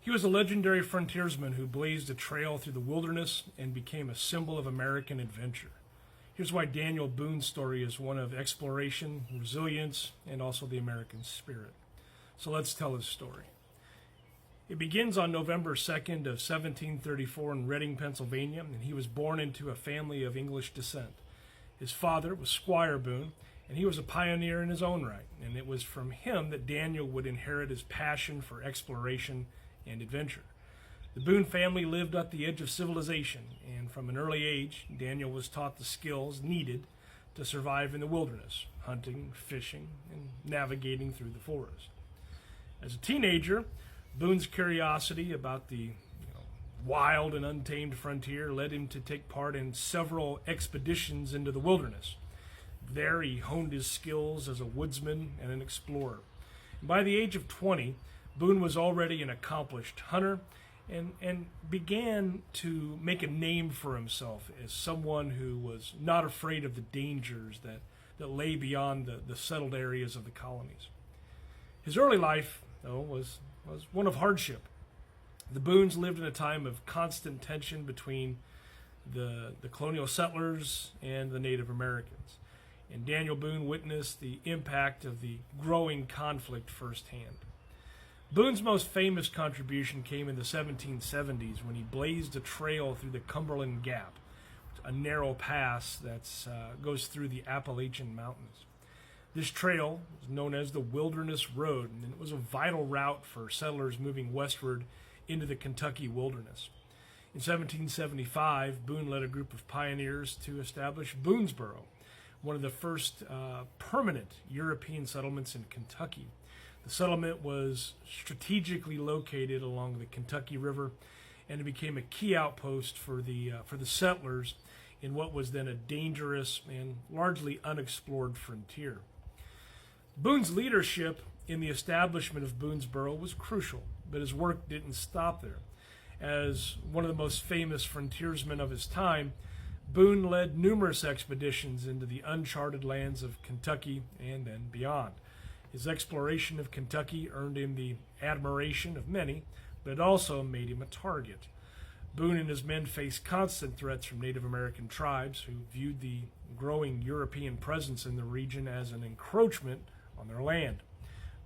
He was a legendary frontiersman who blazed a trail through the wilderness and became a symbol of American adventure. Here's why Daniel Boone's story is one of exploration, resilience, and also the American spirit. So let's tell his story. It begins on November 2nd of 1734 in Reading, Pennsylvania, and he was born into a family of English descent. His father was Squire Boone, and he was a pioneer in his own right, and it was from him that Daniel would inherit his passion for exploration and adventure. The Boone family lived at the edge of civilization, and from an early age, Daniel was taught the skills needed to survive in the wilderness, hunting, fishing, and navigating through the forest. As a teenager, Boone's curiosity about the wild and untamed frontier led him to take part in several expeditions into the wilderness. There he honed his skills as a woodsman and an explorer. And by the age of 20, Boone was already an accomplished hunter and began to make a name for himself as someone who was not afraid of the dangers that lay beyond the settled areas of the colonies. His early life, though, was one of hardship. The Boones lived in a time of constant tension between the colonial settlers and the Native Americans. And Daniel Boone witnessed the impact of the growing conflict firsthand. Boone's most famous contribution came in the 1770s when he blazed a trail through the Cumberland Gap, a narrow pass that goes through the Appalachian Mountains. This trail was known as the Wilderness Road, and it was a vital route for settlers moving westward into the Kentucky wilderness. In 1775, Boone led a group of pioneers to establish Boonesboro, one of the first permanent European settlements in Kentucky. The settlement was strategically located along the Kentucky River, and it became a key outpost for the settlers in what was then a dangerous and largely unexplored frontier. Boone's leadership in the establishment of Boonesboro was crucial, but his work didn't stop there. As one of the most famous frontiersmen of his time, Boone led numerous expeditions into the uncharted lands of Kentucky and then beyond. His exploration of Kentucky earned him the admiration of many, but it also made him a target. Boone and his men faced constant threats from Native American tribes who viewed the growing European presence in the region as an encroachment on their land.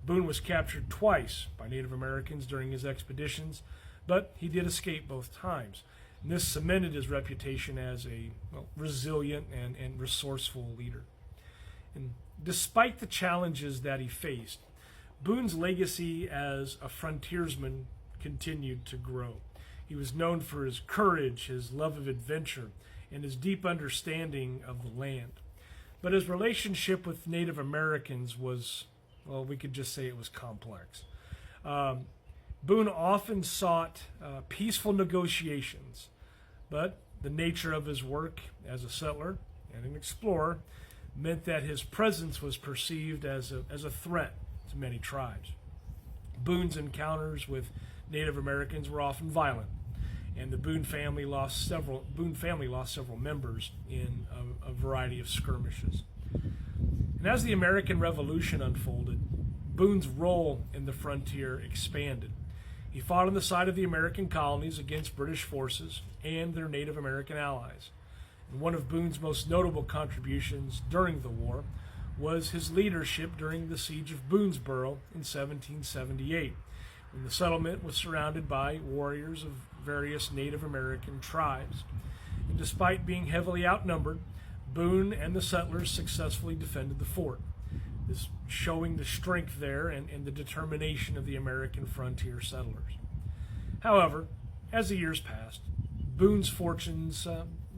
Boone was captured twice by Native Americans during his expeditions, but he did escape both times. And this cemented his reputation as a resilient and resourceful leader. And despite the challenges that he faced, Boone's legacy as a frontiersman continued to grow. He was known for his courage, his love of adventure, and his deep understanding of the land. But his relationship with Native Americans was, we could just say it was complex. Boone often sought peaceful negotiations, but the nature of his work as a settler and an explorer meant that his presence was perceived as a threat to many tribes. Boone's encounters with Native Americans were often violent, and the Boone family lost several members in a variety of skirmishes. And as the American Revolution unfolded, Boone's role in the frontier expanded. He fought on the side of the American colonies against British forces and their Native American allies. And one of Boone's most notable contributions during the war was his leadership during the siege of Boonesboro in 1778, when the settlement was surrounded by warriors of various Native American tribes. And despite being heavily outnumbered, Boone and the settlers successfully defended the fort, this showing the strength there and the determination of the American frontier settlers. However, as the years passed, Boone's fortunes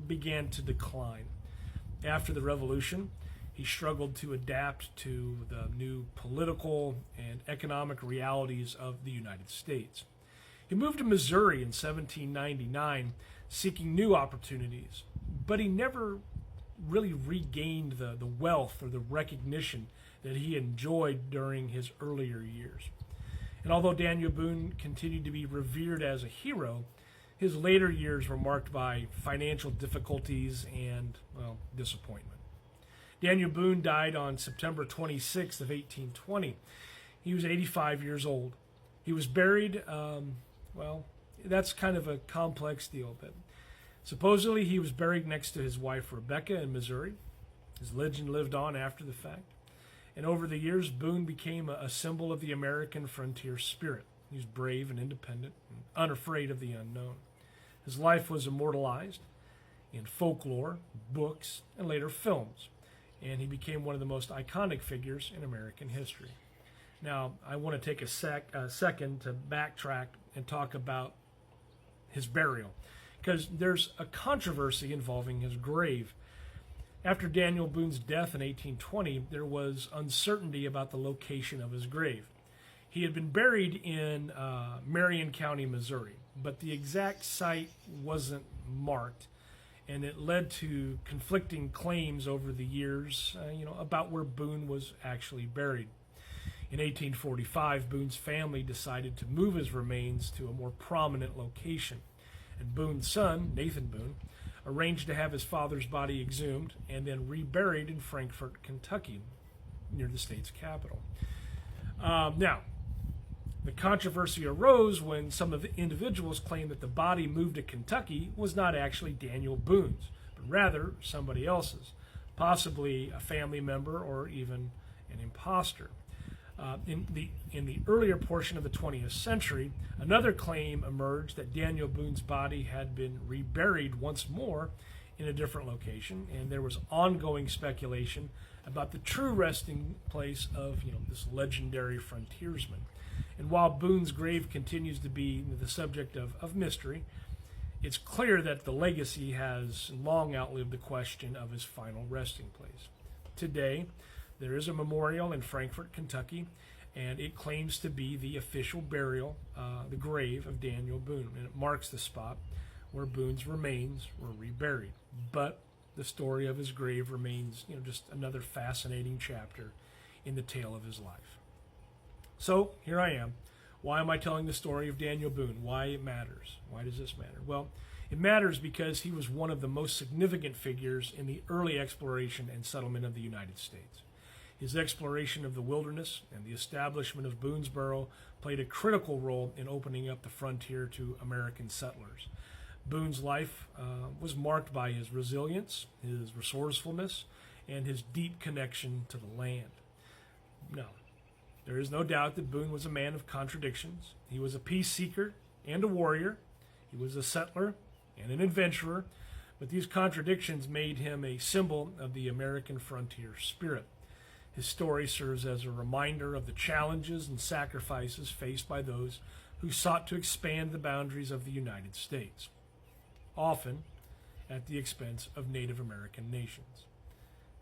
began to decline. After the Revolution, he struggled to adapt to the new political and economic realities of the United States. He moved to Missouri in 1799, seeking new opportunities, but he never really regained the wealth or the recognition that he enjoyed during his earlier years. And although Daniel Boone continued to be revered as a hero, his later years were marked by financial difficulties and, disappointment. Daniel Boone died on September 26th of 1820. He was 85 years old. He was buried Well, that's kind of a complex deal, but supposedly he was buried next to his wife Rebecca in Missouri. His legend lived on after the fact. And over the years, Boone became a symbol of the American frontier spirit. He was brave and independent, and unafraid of the unknown. His life was immortalized in folklore, books, and later films, and he became one of the most iconic figures in American history. Now, I want to take a second to backtrack and talk about his burial, because there's a controversy involving his grave. After Daniel Boone's death in 1820, there was uncertainty about the location of his grave. He had been buried in Marion County, Missouri, but the exact site wasn't marked, and it led to conflicting claims over the years, about where Boone was actually buried. In 1845, Boone's family decided to move his remains to a more prominent location, and Boone's son, Nathan Boone, arranged to have his father's body exhumed and then reburied in Frankfort, Kentucky, near the state's capital. Now, the controversy arose when some of the individuals claimed that the body moved to Kentucky was not actually Daniel Boone's, but rather somebody else's, possibly a family member or even an imposter. In the earlier portion of the 20th century, another claim emerged that Daniel Boone's body had been reburied once more in a different location, and there was ongoing speculation about the true resting place of this legendary frontiersman. And while Boone's grave continues to be the subject of mystery, it's clear that the legacy has long outlived the question of his final resting place. Today, there is a memorial in Frankfort, Kentucky, and it claims to be the official burial, the grave of Daniel Boone, and it marks the spot where Boone's remains were reburied. But the story of his grave remains, just another fascinating chapter in the tale of his life. So here I am. Why am I telling the story of Daniel Boone? Why it matters? Why does this matter? Well, it matters because he was one of the most significant figures in the early exploration and settlement of the United States. His exploration of the wilderness and the establishment of Boonesboro played a critical role in opening up the frontier to American settlers. Boone's life was marked by his resilience, his resourcefulness, and his deep connection to the land. Now, there is no doubt that Boone was a man of contradictions. He was a peace seeker and a warrior. He was a settler and an adventurer, but these contradictions made him a symbol of the American frontier spirit. His story serves as a reminder of the challenges and sacrifices faced by those who sought to expand the boundaries of the United States, often at the expense of Native American nations.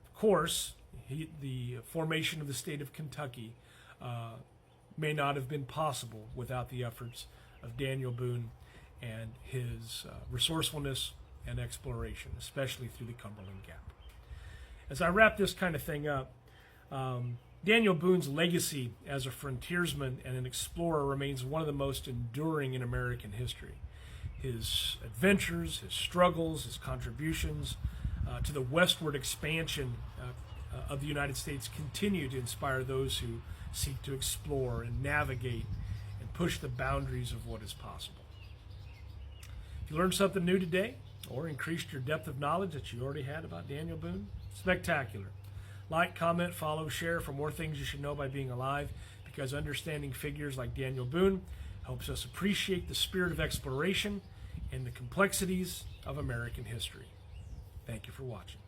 Of course, the formation of the state of Kentucky may not have been possible without the efforts of Daniel Boone and his resourcefulness and exploration, especially through the Cumberland Gap. As I wrap this kind of thing up, Daniel Boone's legacy as a frontiersman and an explorer remains one of the most enduring in American history. His adventures, his struggles, his contributions to the westward expansion of the United States continue to inspire those who seek to explore and navigate and push the boundaries of what is possible. If you learned something new today or increased your depth of knowledge that you already had about Daniel Boone, spectacular. Like, comment, follow, share for more things you should know by being alive, because understanding figures like Daniel Boone helps us appreciate the spirit of exploration and the complexities of American history. Thank you for watching.